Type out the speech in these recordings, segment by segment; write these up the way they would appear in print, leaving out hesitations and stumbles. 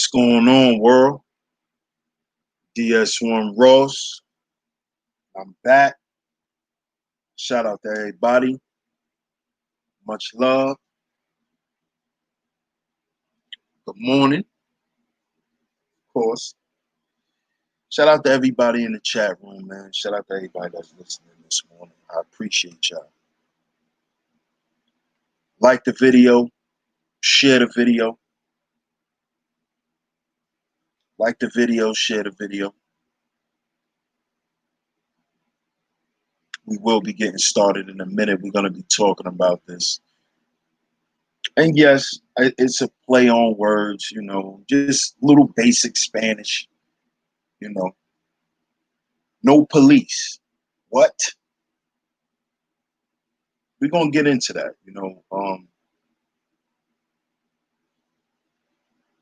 What's going on, world? DS1 Ross. I'm back. Shout out to everybody. Much love. Good morning, of course. Shout out to everybody in the chat room, man. Shout out to everybody that's listening this morning. I appreciate y'all. Like the video, share the video. Like the video, share the video. We will be getting started in a minute. We're going to be talking about this. And yes, it's a play on words, just little basic Spanish, you know. No police. What? We're going to get into that,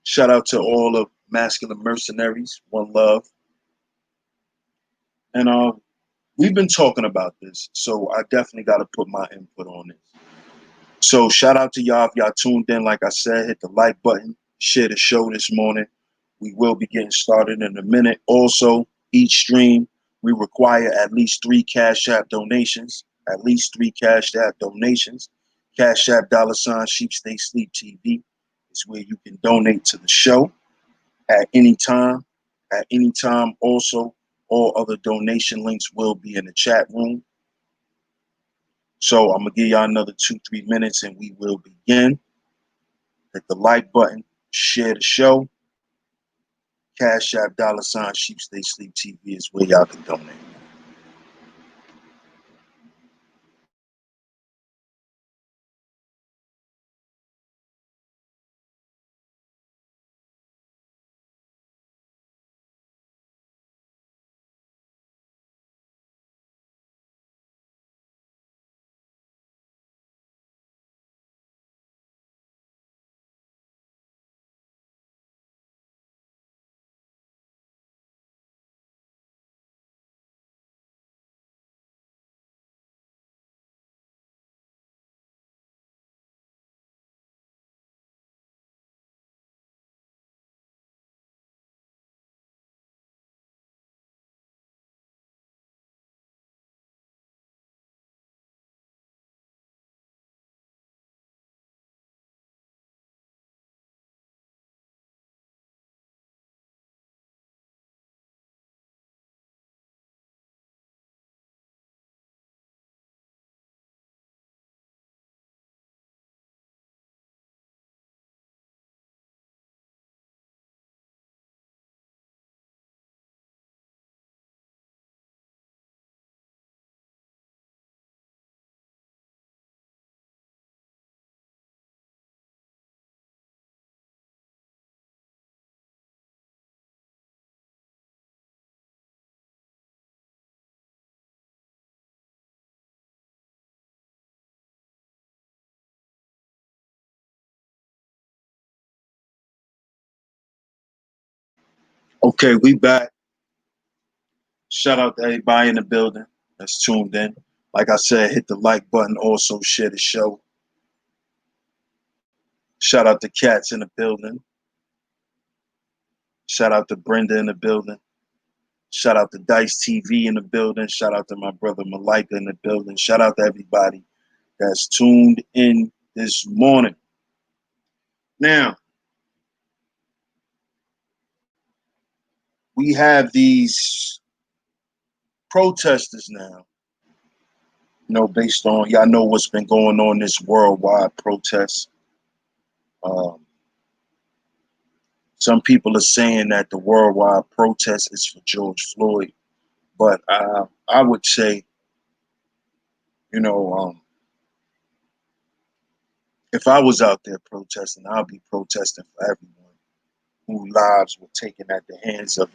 Shout out to all of masculine mercenaries. One love. And we've been talking about this, so I definitely got to put my input on this. So shout out to y'all if y'all tuned in. Like I said, hit the like button, share the show this morning. We will be getting started in a minute. Also, each stream, we require at least 3 Cash App donations. At least 3 Cash App donations. Cash App $SheepStaySleepTV is where you can donate to the show at any time. At any time, also, all other donation links will be in the chat room. So I'm going to give y'all another 2-3 minutes and we will begin. Hit the like button, share the show. Cash App $SheepStaySleepTV is where y'all can donate. Okay, we back. Shout out to everybody in the building that's tuned in. Like I said, hit the like button. Also, share the show. Shout out to Cats in the building. Shout out to Brenda in the building. Shout out to Dice TV in the building. Shout out to my brother Malaika in the building. Shout out to everybody that's tuned in this morning. Now, we have these protesters now, based on, y'all know what's been going on, this worldwide protest. Some people are saying that the worldwide protest is for George Floyd, but I would say, if I was out there protesting, I'd be protesting for everyone whose lives were taken at the hands of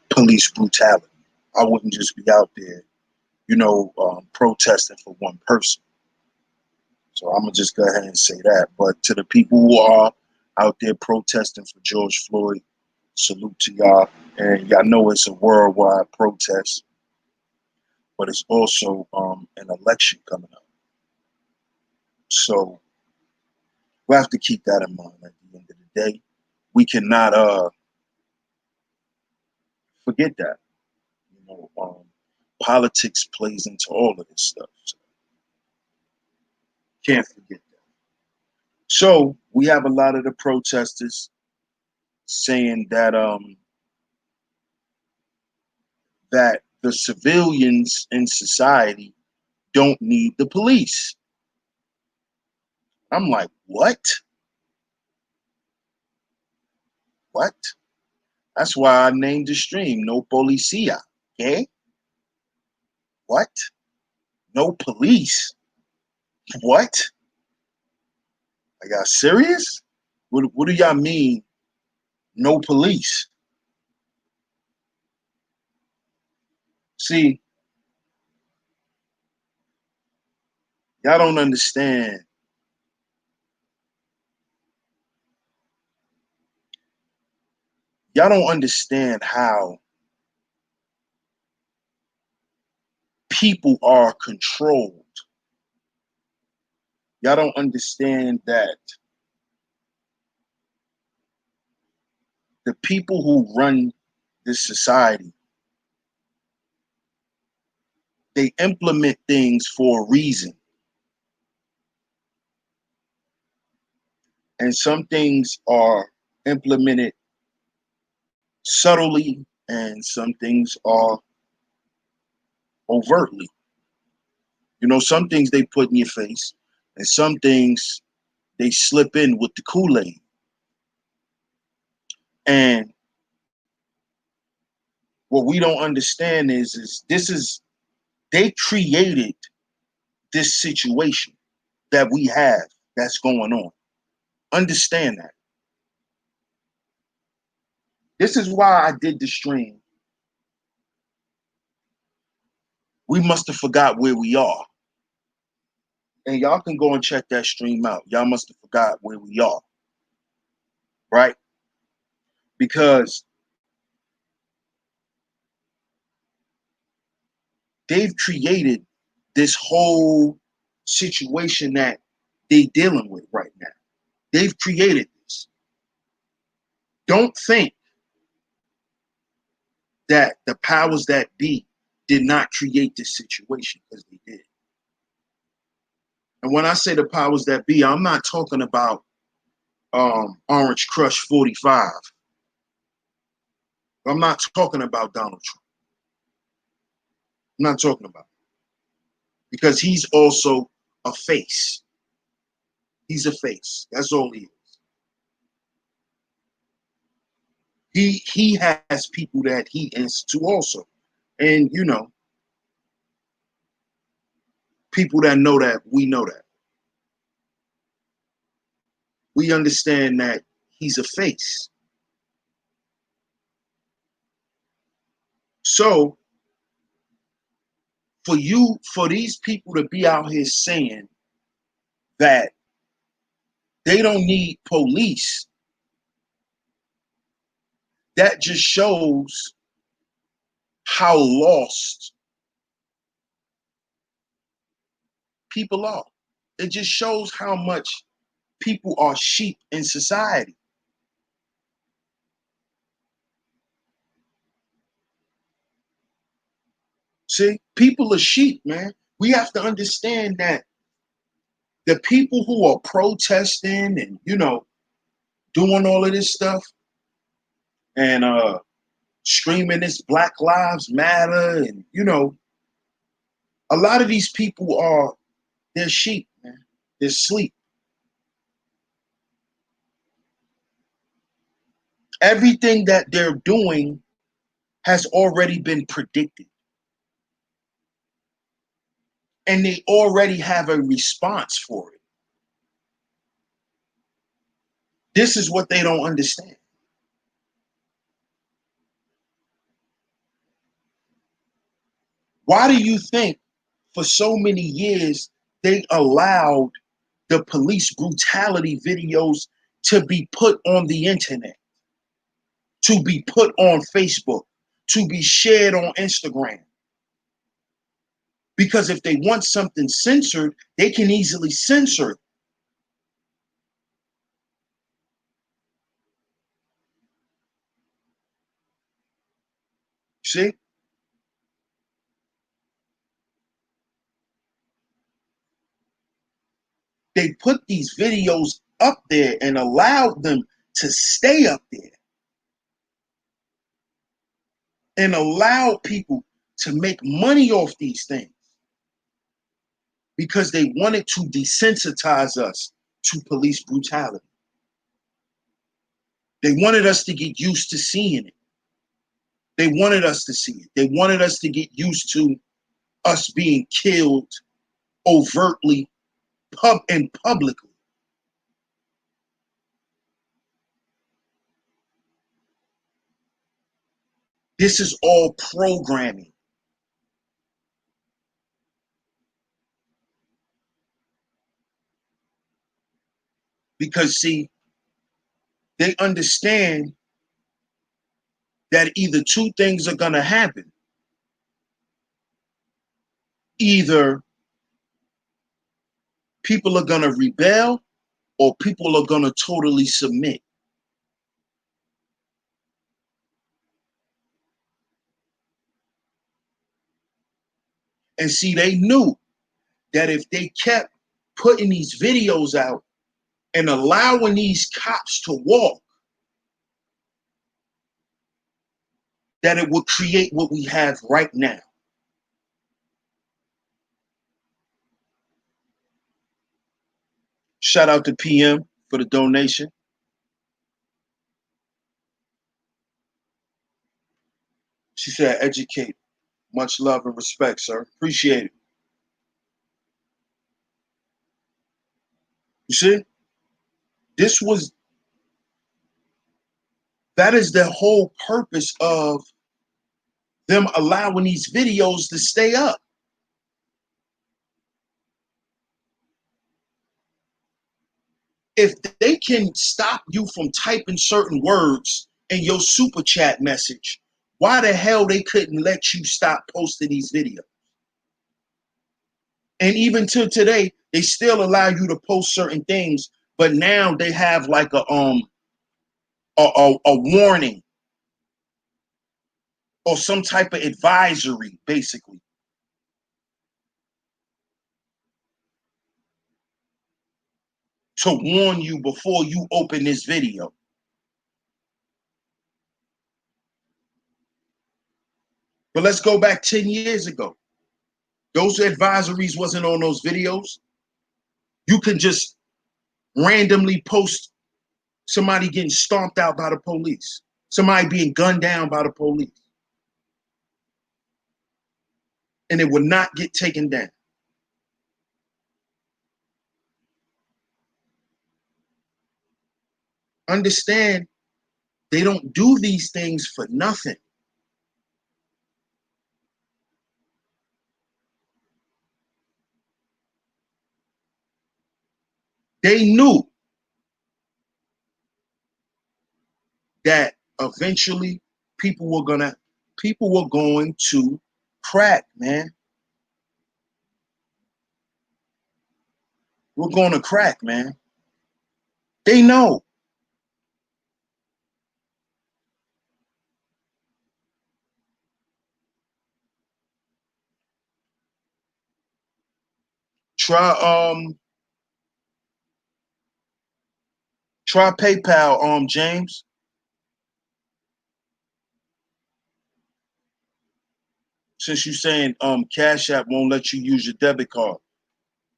police brutality. I wouldn't just be out there, protesting for one person. So I'm gonna just go ahead and say that. But to the people who are out there protesting for George Floyd, salute to y'all. And y'all know it's a worldwide protest, but it's also an election coming up. So we have to keep that in mind at the end of the day. we cannot forget that. Politics plays into all of this stuff. So can't forget that. So we have a lot of the protesters saying that that the civilians in society don't need the police. I'm like, what? What? That's why I named the stream No Policia. Okay? What? No police? What? Are y'all serious? What do y'all mean, no police? See, y'all don't understand. Y'all don't understand how people are controlled. Y'all don't understand that the people who run this society, they implement things for a reason. And some things are implemented subtly, and some things are overtly. Some things they put in your face, and some things they slip in with the Kool-Aid. And what we don't understand is they created this situation that we have that's going on. Understand that. This is why I did the stream. We must have forgot where we are. And y'all can go and check that stream out. Y'all must have forgot where we are. Right? Because they've created this whole situation that they're dealing with right now. They've created this. Don't think that the powers that be did not create this situation, because they did. And when I say the powers that be, I'm not talking about Orange Crush 45. I'm not talking about Donald Trump. I'm not talking about it. Because he's also a face. He's a face. That's all he is. He has people that he answers to also. And people that know that, we know that. We understand that he's a face. So for these people to be out here saying that they don't need police, that just shows how lost people are. It just shows how much people are sheep in society. See, people are sheep, man. We have to understand that the people who are protesting and, doing all of this stuff and screaming this Black Lives Matter, and, a lot of these people they're sheep, man. They're sleep. Everything that they're doing has already been predicted. And they already have a response for it. This is what they don't understand. Why do you think for so many years they allowed the police brutality videos to be put on the internet, to be put on Facebook, to be shared on Instagram? Because if they want something censored, they can easily censor it. See? They put these videos up there and allowed them to stay up there and allowed people to make money off these things because they wanted to desensitize us to police brutality. They wanted us to get used to seeing it. They wanted us to see it. They wanted us to get used to us being killed overtly and publicly. This is all programming. Because see, they understand that either two things are gonna happen. Either people are gonna rebel or people are gonna totally submit. And see, they knew that if they kept putting these videos out and allowing these cops to walk, that it would create what we have right now. Shout out to PM for the donation. She said, educate. Much love and respect, sir. Appreciate it. You see? That is the whole purpose of them allowing these videos to stay up. If they can stop you from typing certain words in your super chat message, why the hell they couldn't let you stop posting these videos? And even to today, they still allow you to post certain things, but now they have like a warning or some type of advisory, basically, to warn you before you open this video. But let's go back 10 years ago. Those advisories wasn't on those videos. You can just randomly post somebody getting stomped out by the police, somebody being gunned down by the police, and it would not get taken down. Understand, they don't do these things for nothing. They knew that eventually people were going to crack, man. We're going to crack, man. They know. Try try PayPal, James. Since you saying Cash App won't let you use your debit card.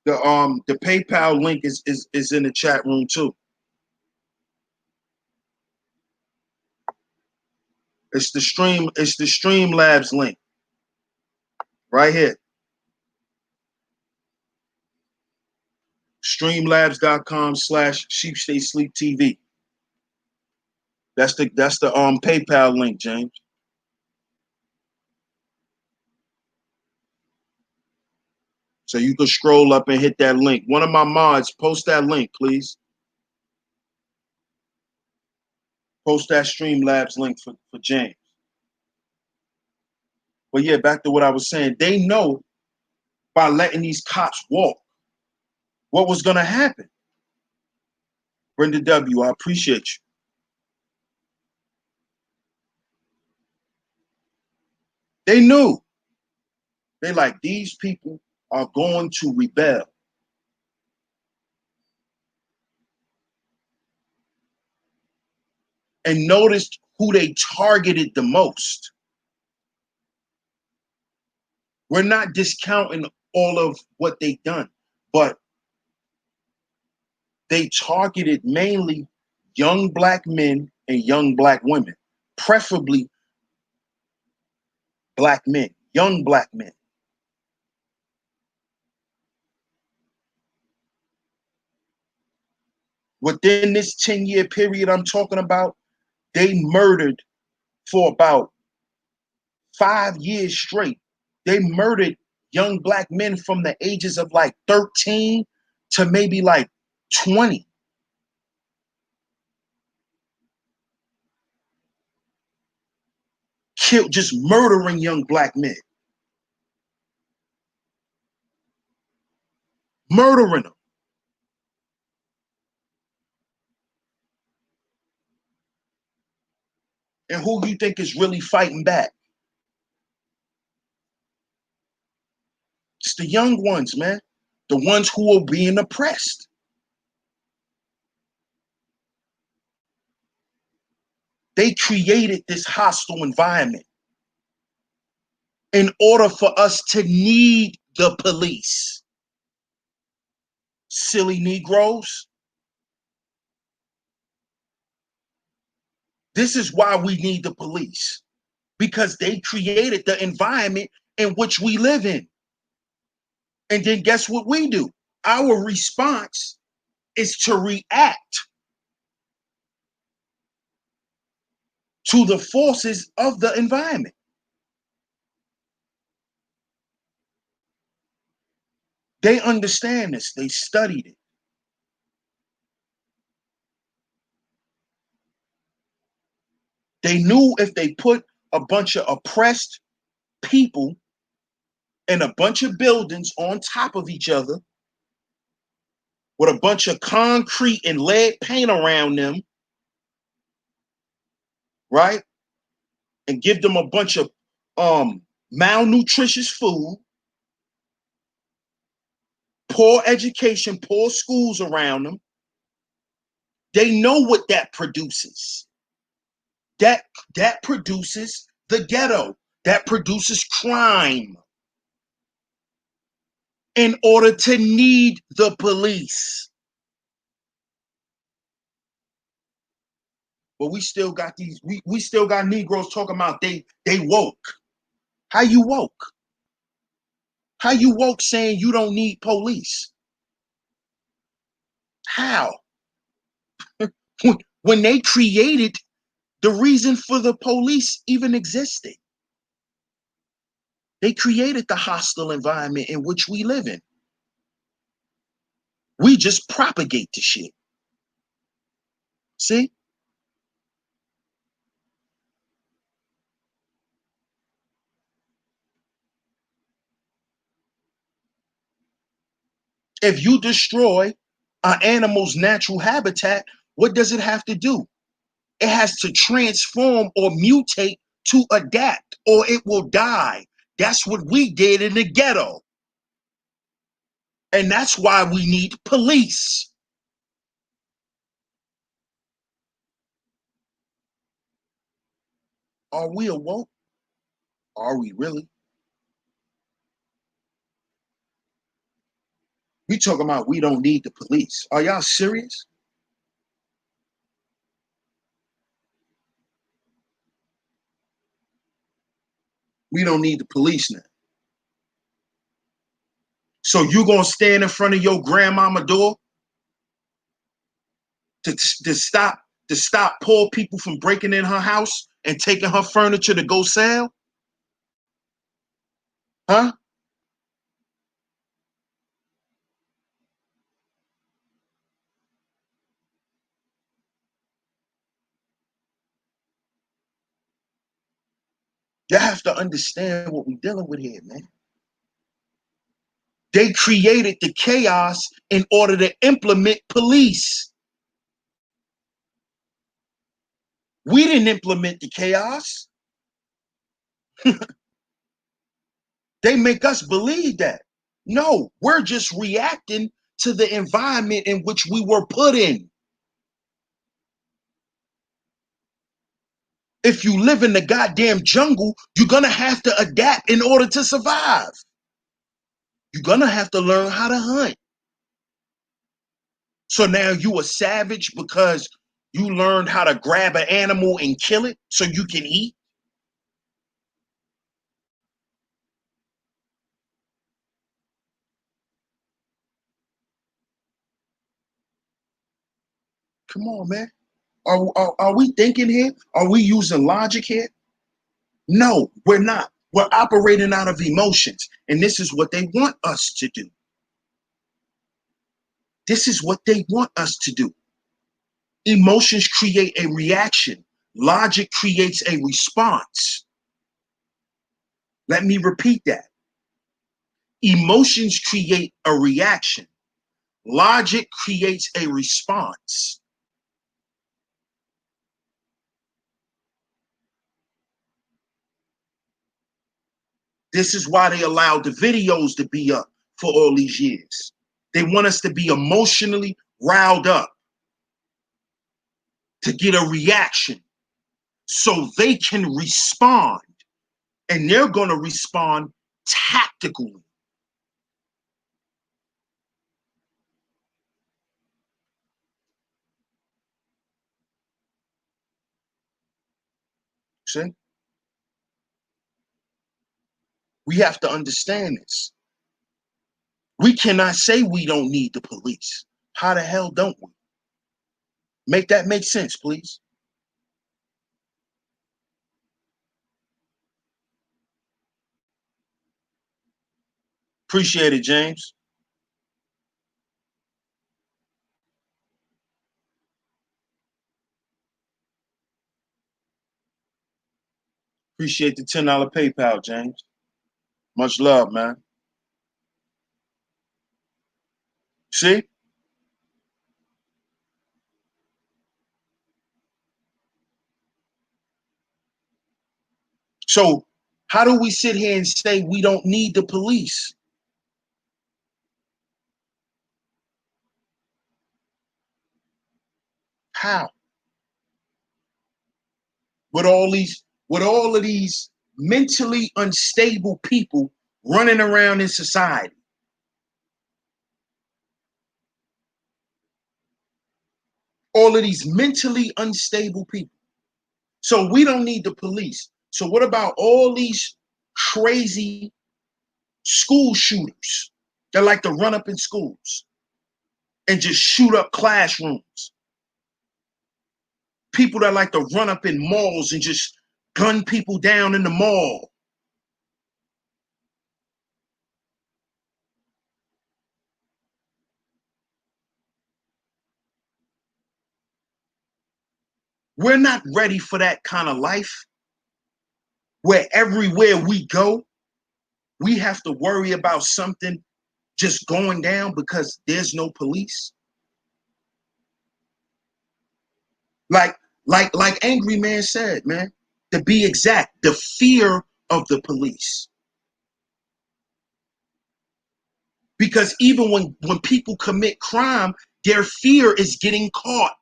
The PayPal link is in the chat room too. It's the Streamlabs link right here. Streamlabs.com/SheepStaySleepTV. That's the PayPal link, James. So you can scroll up and hit that link. One of my mods, post that link, please. Post that Streamlabs link for James. But yeah, back to what I was saying. They know by letting these cops walk what was gonna happen. Brenda W., I appreciate you. They knew. They like, these people are going to rebel. And noticed who they targeted the most. We're not discounting all of what they've done, but they targeted mainly young black men and young black women, preferably black men, young black men. Within this 10-year period I'm talking about, they murdered for about 5 years straight. They murdered young black men from the ages of like 13 to maybe like 20. Killed, just murdering young black men. Murdering them. And who you think is really fighting back? It's the young ones, man. The ones who are being oppressed. They created this hostile environment in order for us to need the police. Silly Negroes. This is why we need the police. Because they created the environment in which we live in. And then guess what we do? Our response is to react to the forces of the environment. They understand this. They studied it. They knew if they put a bunch of oppressed people in a bunch of buildings on top of each other with a bunch of concrete and lead paint around them, right? And give them a bunch of malnutritious food, poor education, poor schools around them. They know what that produces. That produces the ghetto. That produces crime. In order to need the police. But we still got these, we still got Negroes talking about they woke. How you woke? How you woke saying you don't need police? How? When they created the reason for the police even existed. They created the hostile environment in which we live in. We just propagate the shit. See? If you destroy an animal's natural habitat, what does it have to do? It has to transform or mutate to adapt, or it will die. That's what we did in the ghetto. And that's why we need police. Are we awoke? Are we really? We talking about we don't need the police. Are y'all serious? We don't need the police now. So you gonna stand in front of your grandmama door to stop poor people from breaking in her house and taking her furniture to go sell? Huh? You have to understand what we're dealing with here, man. They created the chaos in order to implement police. We didn't implement the chaos. They make us believe that. No, we're just reacting to the environment in which we were put in. If you live in the goddamn jungle, you're gonna have to adapt in order to survive. You're gonna have to learn how to hunt. So now you a savage because you learned how to grab an animal and kill it so you can eat? Come on, man. Are we thinking here? Are we using logic here? No, we're not. We're operating out of emotions. And this is what they want us to do. This is what they want us to do. Emotions create a reaction. Logic creates a response. Let me repeat that. Emotions create a reaction. Logic creates a response. This is why they allowed the videos to be up for all these years. They want us to be emotionally riled up to get a reaction so they can respond. And they're going to respond tactically. See? We have to understand this. We cannot say we don't need the police. How the hell don't we? Make that make sense, please. Appreciate it, James. Appreciate the $10 PayPal, James. Much love, man. See? So how do we sit here and say we don't need the police? How? With all of these mentally unstable people running around in society. All of these mentally unstable people. So we don't need the police. So what about all these crazy school shooters that like to run up in schools and just shoot up classrooms? People that like to run up in malls and just gun people down in the mall. We're not ready for that kind of life where everywhere we go, we have to worry about something just going down because there's no police. Like, like Angry Man said, man, to be exact, the fear of the police. Because even when people commit crime, their fear is getting caught.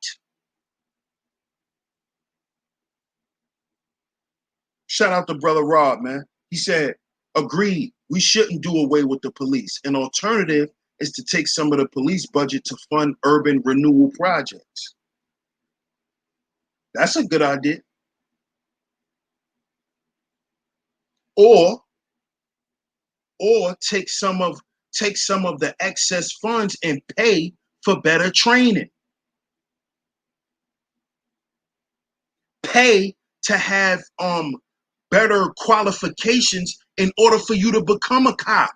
Shout out to Brother Rob, man. He said, agreed, we shouldn't do away with the police. An alternative is to take some of the police budget to fund urban renewal projects. That's a good idea. Or take some of the excess funds and pay for better training. Pay to have better qualifications in order for you to become a cop.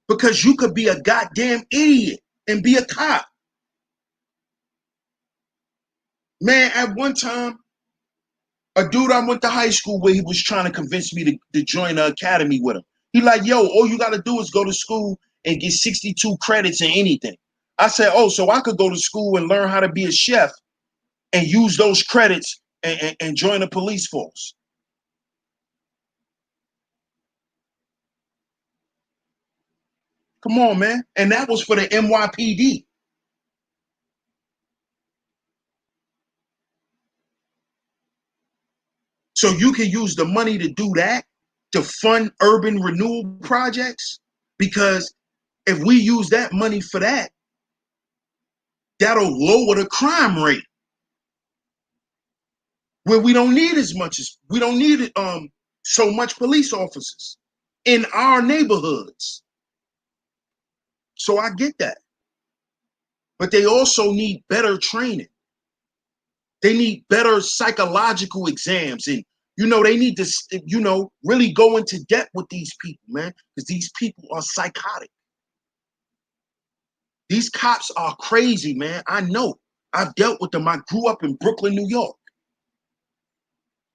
Because you could be a goddamn idiot and be a cop. Man, at one time, a dude I went to high school with, he was trying to convince me to join the academy with him. He like, yo, all you got to do is go to school and get 62 credits in anything. I said, oh, so I could go to school and learn how to be a chef and use those credits and join the police force. Come on, man. And that was for the NYPD. So you can use the money to do that, to fund urban renewal projects, because if we use that money for that, that'll lower the crime rate, where we don't need so much police officers in our neighborhoods. So I get that. But they also need better training. They need better psychological exams, and they need to really go into depth with these people, man, because these people are psychotic. These cops are crazy, man. I know. I've dealt with them. I grew up in Brooklyn, New York,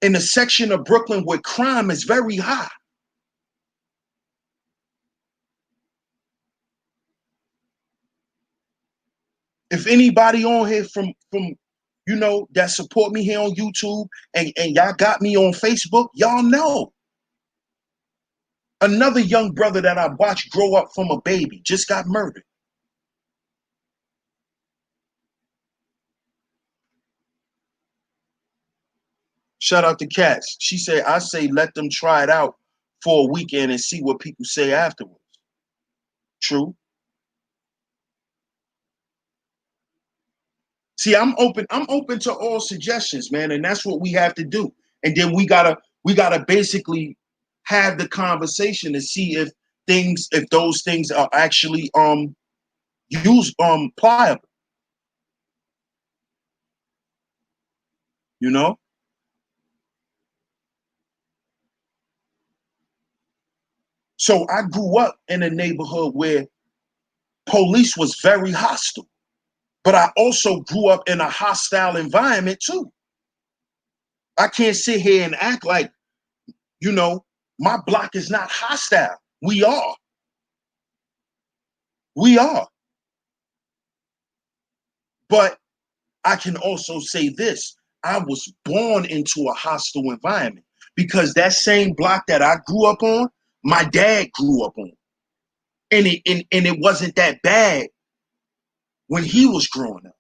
in a section of Brooklyn where crime is very high. If anybody on here from that support me here on YouTube, and y'all got me on Facebook, y'all know another young brother that I watched grow up from a baby just got murdered. Shout out to Cats. She said, I say let them try it out for a weekend and see what people say afterwards. True. See, I'm open to all suggestions, man, and that's what we have to do. And then we gotta basically have the conversation to see if those things are actually pliable. You know? So I grew up in a neighborhood where police was very hostile, but I also grew up in a hostile environment too. I can't sit here and act like, my block is not hostile. We are. We are. But I can also say this. I was born into a hostile environment, because that same block that I grew up on, my dad grew up on. And it wasn't that bad when he was growing up.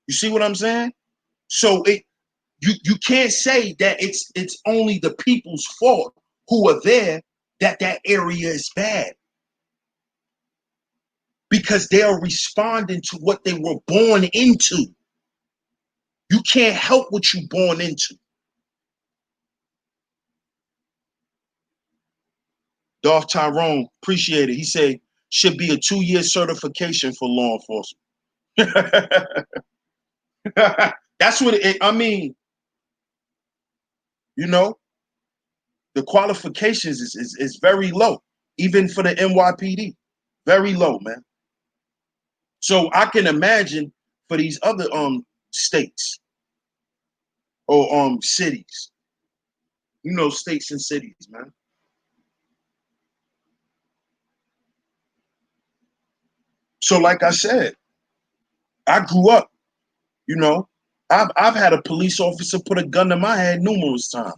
You see what I'm saying? So you can't say that it's only the people's fault who are there that area is bad, because they are responding to what they were born into. You can't help what you born into. Darth Tyrone, appreciate it. He said, should be a 2-year certification for law enforcement. That's what I mean. You know, the qualifications is very low, even for the NYPD. Very low, man. So I can imagine for these other states or cities, states and cities, man. So like I said, I grew up, you know, I've had a police officer put a gun to my head numerous times.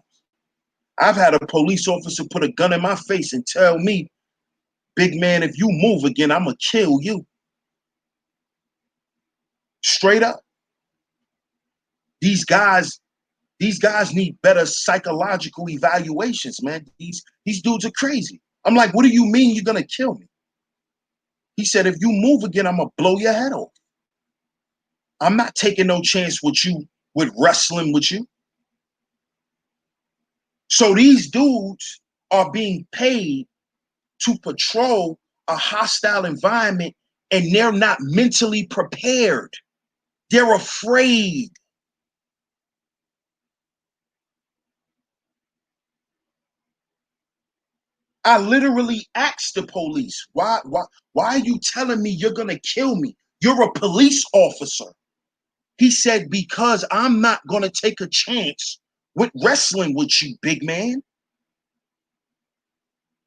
I've had a police officer put a gun in my face and tell me, big man, if you move again, I'm gonna kill you. Straight up. These guys, these guys need better psychological evaluations, man. These dudes are crazy. I'm like, what do you mean you're gonna kill me? He said, if you move again, I'm gonna blow your head off. I'm not taking no chance with you, with wrestling with you. So these dudes are being paid to patrol a hostile environment, and they're not mentally prepared. They're afraid. I literally asked the police, why are you telling me you're gonna kill me? You're a police officer. He said, because I'm not gonna take a chance with wrestling with you, big man.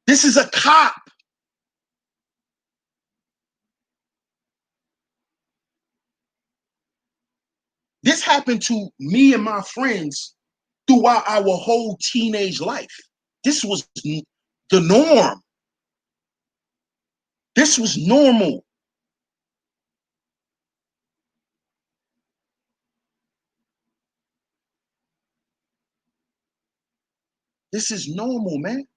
This is a cop. This happened to me and my friends throughout our whole teenage life. This was the norm. This was normal. This is normal, man.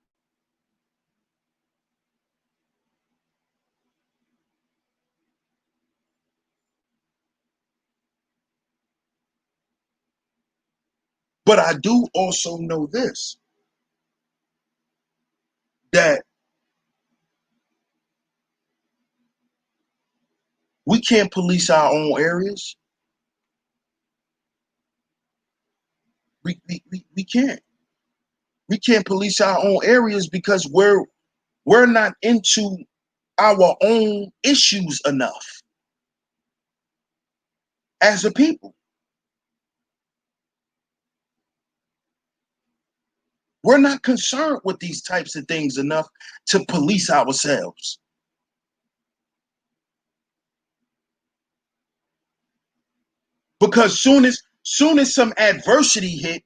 But I do also know this, that we can't police our own areas. We can't. We can't police our own areas because we're not into our own issues enough as a people. We're not concerned with these types of things enough to police ourselves. Because soon as some adversity hit,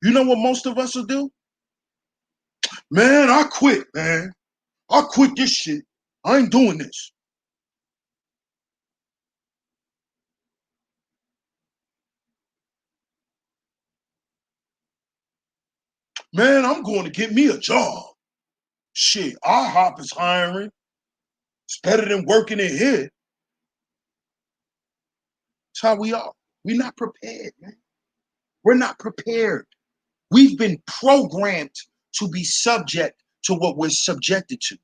you know what most of us will do? Man, I quit, man. I quit this shit. I ain't doing this. Man, I'm going to get me a job. Shit, IHOP is hiring. It's better than working in here. That's how we are. We're not prepared, man. We're not prepared. We've been programmed to be subject to what we're subjected to.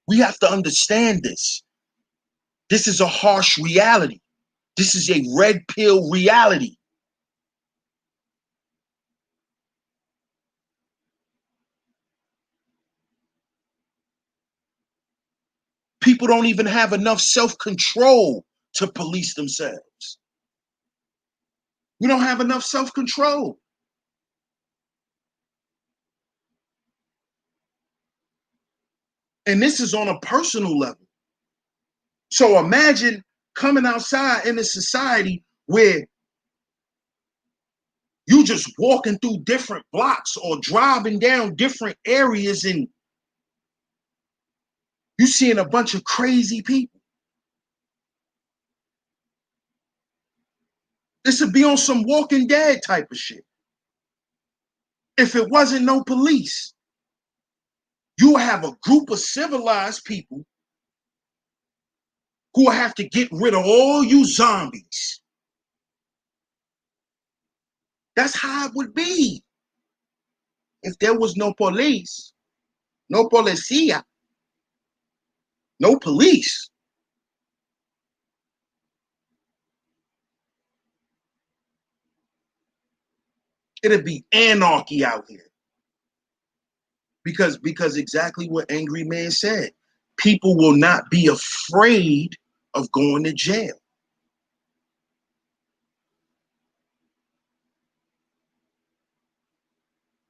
We have to understand this. This is a harsh reality. This is a red pill reality. People don't even have enough self-control to police themselves. We don't have enough self-control. And this is on a personal level. So imagine coming outside in a society where you just walking through different blocks or driving down different areas and you seeing a bunch of crazy people. This would be on some Walking Dead type of shit. If it wasn't no police, you have a group of civilized people who will have to get rid of all you zombies. That's how it would be. If there was no police, no policia, no police, it'd be anarchy out here. Because exactly what Angry Man said, people will not be afraid of going to jail.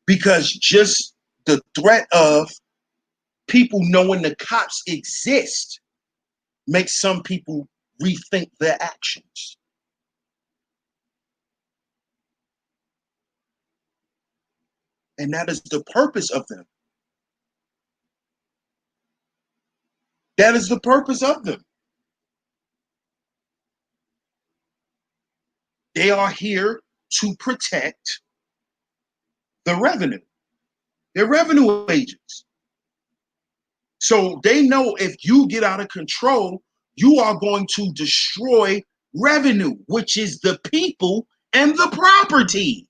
Because just the threat of people knowing the cops exist makes some people rethink their actions. And that is the purpose of them. That is the purpose of them. They are here to protect the revenue. They're revenue agents. So they know if you get out of control, you are going to destroy revenue, which is the people and the property.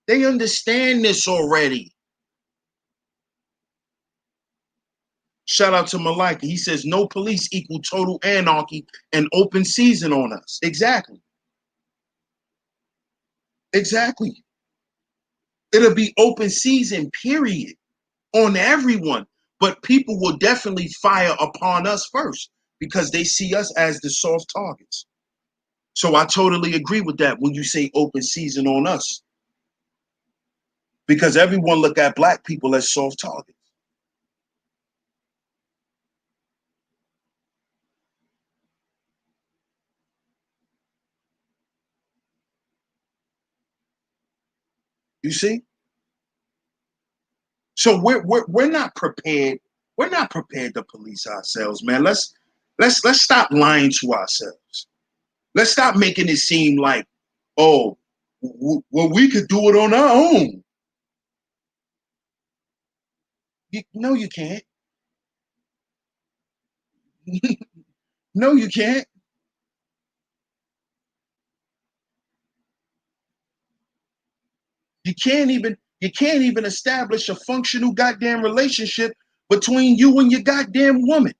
They understand this already. Shout out to Malaika. He says, no police equal total anarchy and open season on us. Exactly. Exactly. It'll be open season, period, on everyone. But people will definitely fire upon us first because they see us as the soft targets. So I totally agree with that when you say open season on us. Because everyone look at black people as soft targets. You see? So we're not prepared. We're not prepared to police ourselves, man. Let's stop lying to ourselves. Let's stop making it seem like, oh, well, we could do it on our own. No, you can't. No, you can't. You can't even establish a functional goddamn relationship between you and your goddamn woman.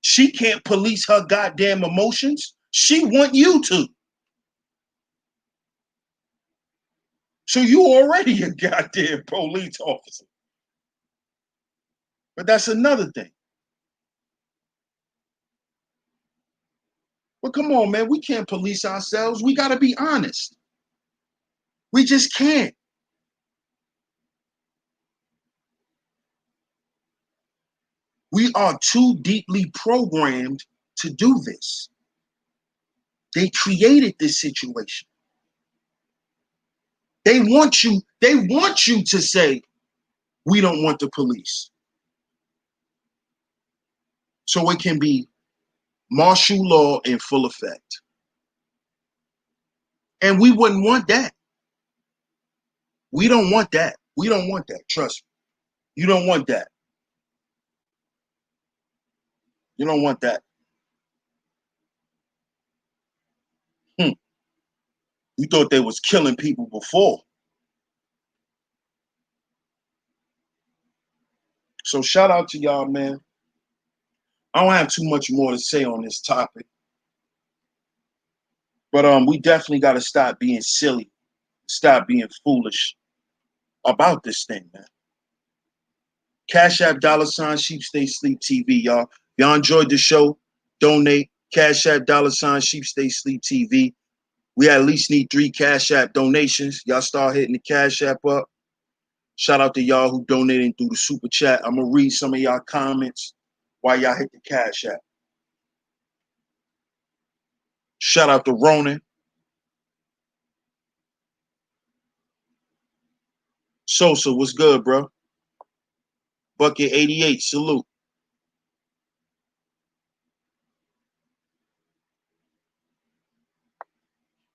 She can't police her goddamn emotions. She want you to. So you already a goddamn police officer. But that's another thing. But come on, man, we can't police ourselves. We got to be honest. We just can't. We are too deeply programmed to do this. They created this situation. They want you to say, we don't want the police. So it can be martial law in full effect. And we wouldn't want that. We don't want that. We don't want that. Trust me. You don't want that. You don't want that. You thought they was killing people before. So shout out to y'all, man. I don't have too much more to say on this topic. But we definitely got to stop being silly, stop being foolish about this thing, man. Cash App $Sheep Stay Sleep TV, y'all. If y'all enjoyed the show, donate. Cash App $Sheep Stay Sleep TV. We at least need 3 Cash App donations. Y'all start hitting the Cash App up. Shout out to y'all who donating through the super chat. I'm gonna read some of y'all comments while y'all hit the Cash App. Shout out to Ronan. Sosa, what's good, bro? Bucket 88, salute.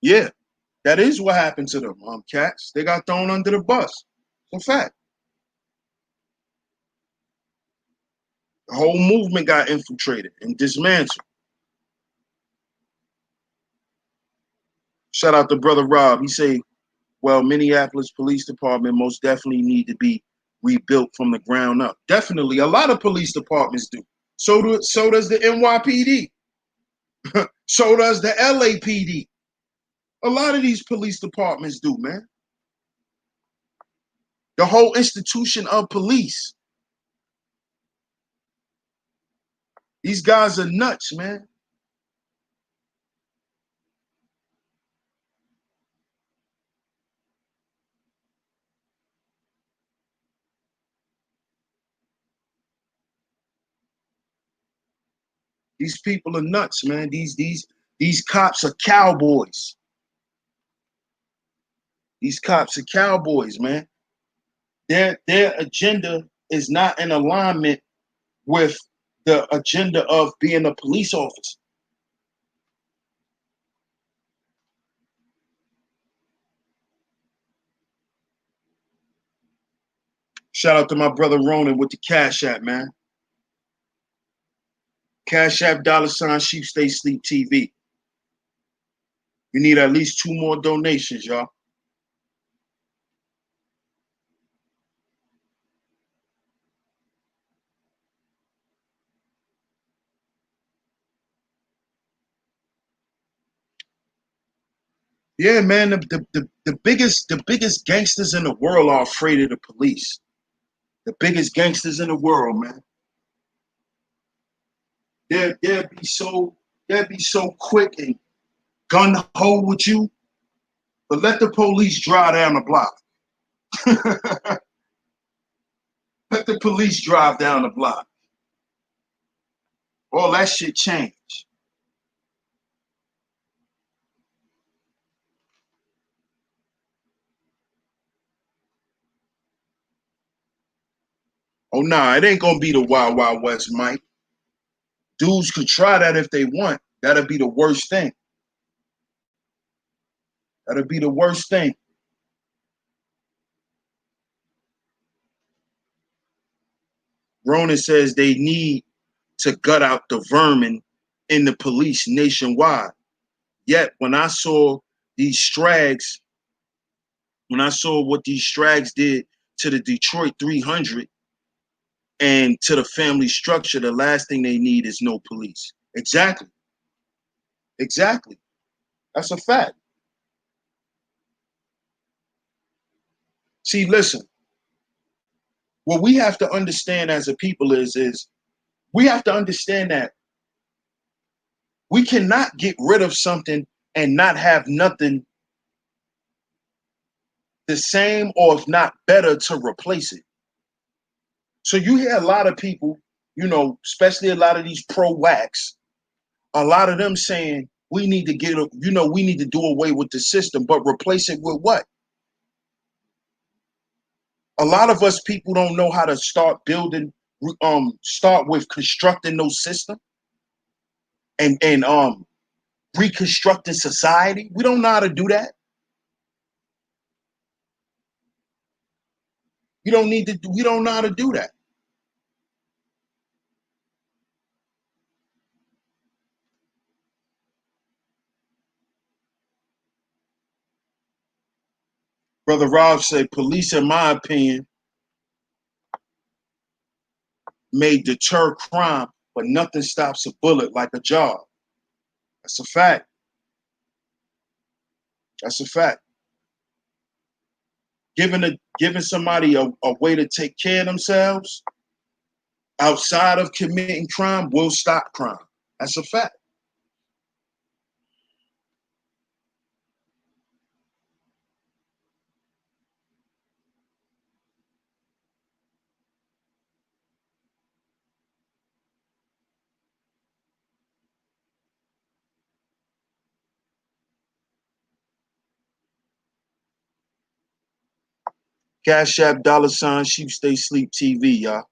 Yeah, that is what happened to them, cats. They got thrown under the bus. It's a fact. The whole movement got infiltrated and dismantled. Shout out to Brother Rob. He say, well, Minneapolis Police Department most definitely need to be rebuilt from the ground up. Definitely. A lot of police departments do. So does the NYPD. So does the LAPD. A lot of these police departments do, man. The whole institution of police. These guys are nuts, man. These people are nuts, man. These cops are cowboys. These cops are cowboys, man. Their agenda is not in alignment with the agenda of being a police officer. Shout out to my brother Ronan with the Cash App, man. Cash App $Sheep Stay Sleep TV. We need at least 2 more donations, y'all. Yeah, man. The biggest gangsters in the world are afraid of the police. The biggest gangsters in the world, man. They'll be so quick and gun ho with you, but let the police drive down the block. Let the police drive down the block. All that shit change. Oh, nah, it ain't gonna be the Wild Wild West, Mike. Dudes could try that if they want. That'll be the worst thing. That'll be the worst thing. Ronan says they need to gut out the vermin in the police nationwide. Yet when I saw these strags, when I saw what these strags did to the Detroit 300 and to the family structure, the last thing they need is no police. Exactly. Exactly. That's a fact. See, listen, what we have to understand as a people is we have to understand that we cannot get rid of something and not have nothing the same or if not better to replace it. So you hear a lot of people, especially a lot of these pro-wax, a lot of them saying we need to we need to do away with the system, but replace it with what? A lot of us people don't know how to start building, start with constructing those systems and reconstructing society. We don't know how to do that. We don't know how to do that. Brother Rob said, police, in my opinion, may deter crime, but nothing stops a bullet like a job. That's a fact. That's a fact. Giving somebody a way to take care of themselves outside of committing crime will stop crime. That's a fact. CashApp $SheepStaysLeepTV, y'all.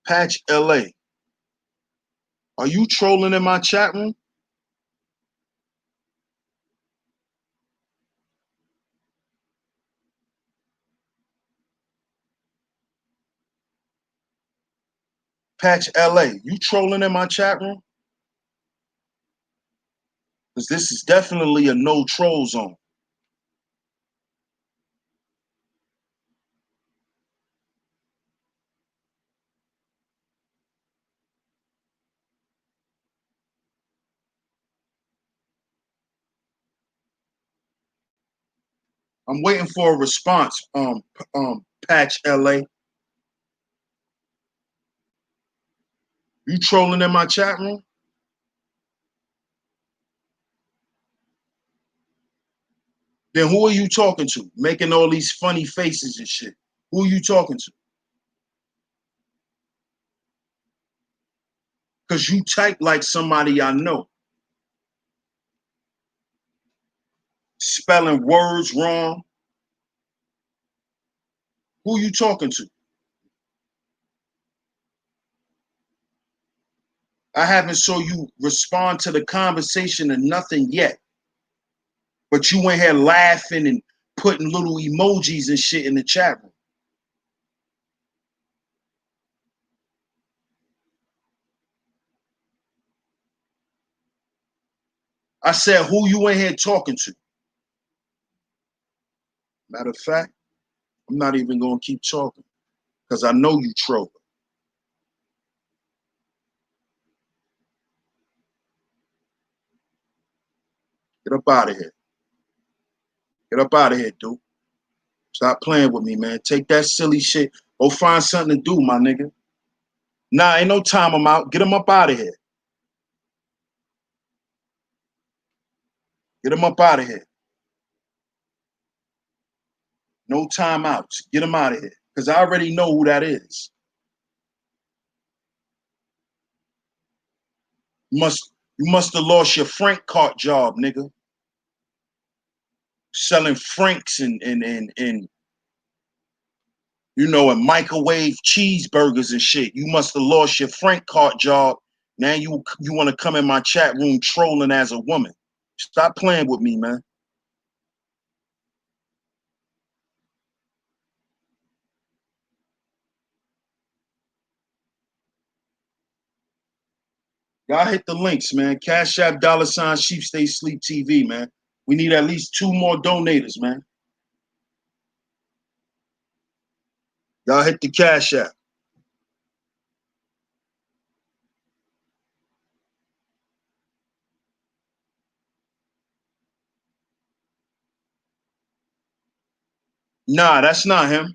Patch LA. Are you trolling in my chat room? Patch LA, you trolling in my chat room? Because this is definitely a no troll zone. I'm waiting for a response, Patch LA. You trolling in my chat room? Then who are you talking to? Making all these funny faces and shit. Who are you talking to? Because you type like somebody I know. Spelling words wrong. Who are you talking to? I haven't saw you respond to the conversation or nothing yet. But you went here laughing and putting little emojis and shit in the chat room. I said, who you in here talking to? Matter of fact, I'm not even gonna keep talking because I know you troll. Get up out of here. Get up out of here, dude. Stop playing with me, man. Take that silly shit. Go find something to do, my nigga. Nah, ain't no time I'm out. Get him up out of here. Get him up out of here. No timeouts. Get him out of here. Because I already know who that is. You must have lost your Frank cart job, nigga. Selling Franks and you know, and microwave cheeseburgers and shit. You must have lost your Frank cart job. Now you want to come in my chat room trolling as a woman. Stop playing with me, man. Y'all hit the links, man. CashApp $SHEEPSTAYSLEEPTV, man. We need at least 2 more donators, man. Y'all hit the Cash App. Nah, that's not him.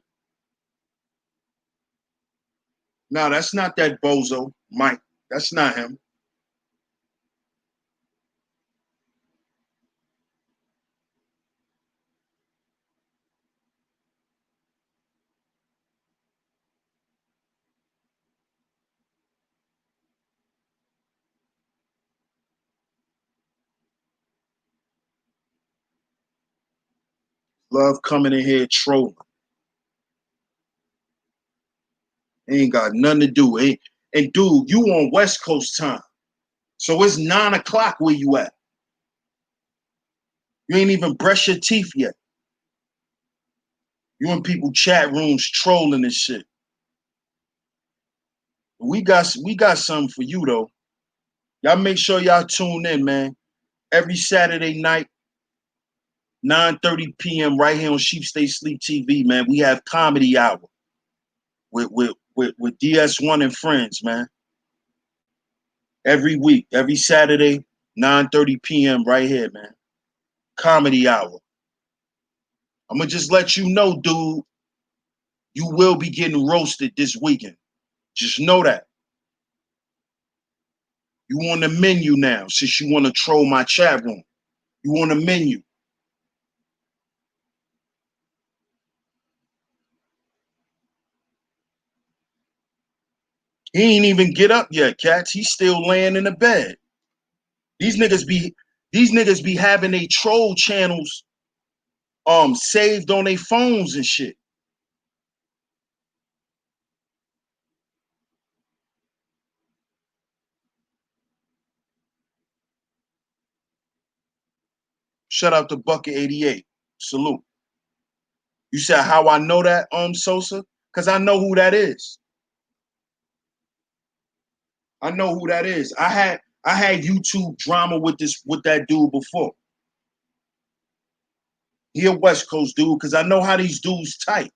Nah, that's not that bozo, Mike. That's not him. Love coming in here trolling. Ain't got nothing to do. And dude, you on West Coast time. So it's 9 o'clock where you at. You ain't even brush your teeth yet. You in people chat rooms trolling and shit. We got something for you though. Y'all make sure y'all tune in, man. Every Saturday night, 9:30 p.m. right here on Sheep Stay Sleep TV, man. We have comedy hour with DS1 and friends, man. Every week, every Saturday, 9:30 p.m. right here, man. Comedy hour. I'm gonna just let you know, dude, you will be getting roasted this weekend. Just know that. You on the menu now, since you want to troll my chat room. You on the menu. He ain't even get up yet, cats. He's still laying in the bed. These niggas be having their troll channels saved on their phones and shit. Shout out to Bucket 88. Salute. You said how I know that, Sosa? Because I know who that is. I know who that is. I had YouTube drama with that dude before. He a West Coast dude, because I know how these dudes type.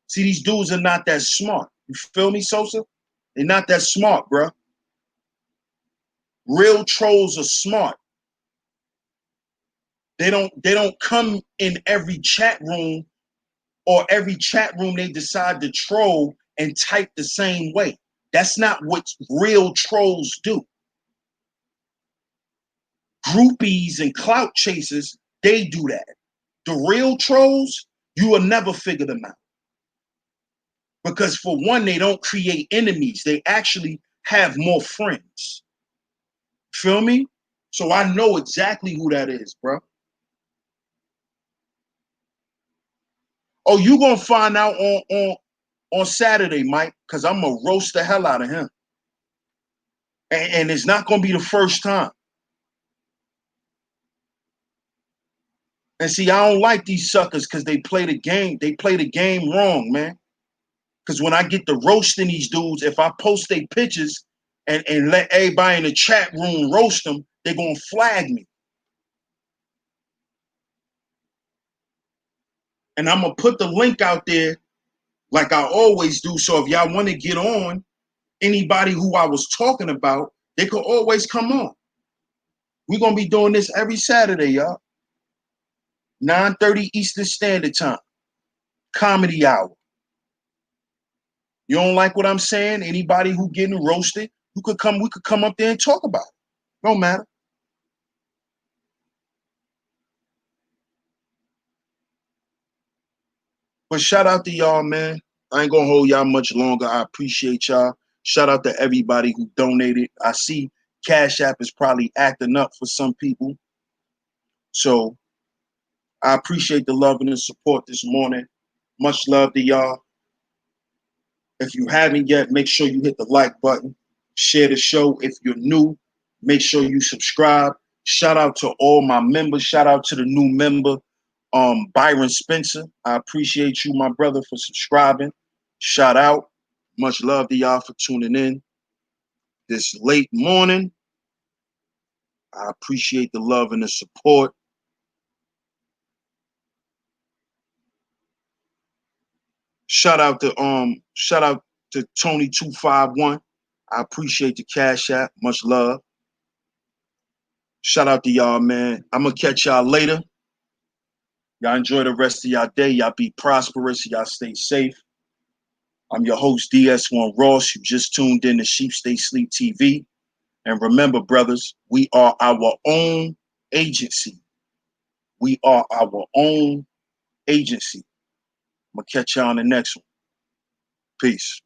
See, these dudes are not that smart. You feel me, Sosa? They're not that smart, bro. Real trolls are smart. They don't come in every chat room or every chat room they decide to troll and type the same way. That's not what real trolls do. Groupies and clout chasers, they do that. The real trolls, you will never figure them out. Because for one, they don't create enemies. They actually have more friends. Feel me? So I know exactly who that is, bro. Oh, you gonna find out on Saturday, Mike, because I'm gonna roast the hell out of him. And it's not gonna be the first time. And see, I don't like these suckers because they play the game. They play the game wrong, man. Because when I get to roasting these dudes, if I post their pictures and let everybody in the chat room roast them, they're gonna flag me. And I'm gonna put the link out there like I always do. So if y'all want to get on, anybody who I was talking about, they could always come on. We're gonna be doing this every Saturday, y'all. 9:30 Eastern Standard Time. Comedy hour. You don't like what I'm saying? Anybody who getting roasted, we could come up there and talk about it. Don't matter. But shout out to y'all, man. I ain't gonna hold y'all much longer. I appreciate y'all. Shout out to everybody who donated. I see Cash App is probably acting up for some people. So I appreciate the love and the support this morning. Much love to y'all. If you haven't yet, make sure you hit the like button. Share the show. If you're new, make sure you subscribe. Shout out to all my members. Shout out to the new member, Byron Spencer. I appreciate you, my brother, for subscribing. Shout out. Much love to y'all for tuning in this late morning. I appreciate the love and the support. Shout out to Tony 251. I appreciate the Cash App. Much love. Shout out to y'all, man. I'm gonna catch y'all later. Y'all enjoy the rest of y'all day. Y'all be prosperous. Y'all stay safe. I'm your host, DS1 Ross. You just tuned in to Sheep Stay Sleep TV. And remember, brothers, we are our own agency. We are our own agency. I'm gonna catch y'all on the next one. Peace.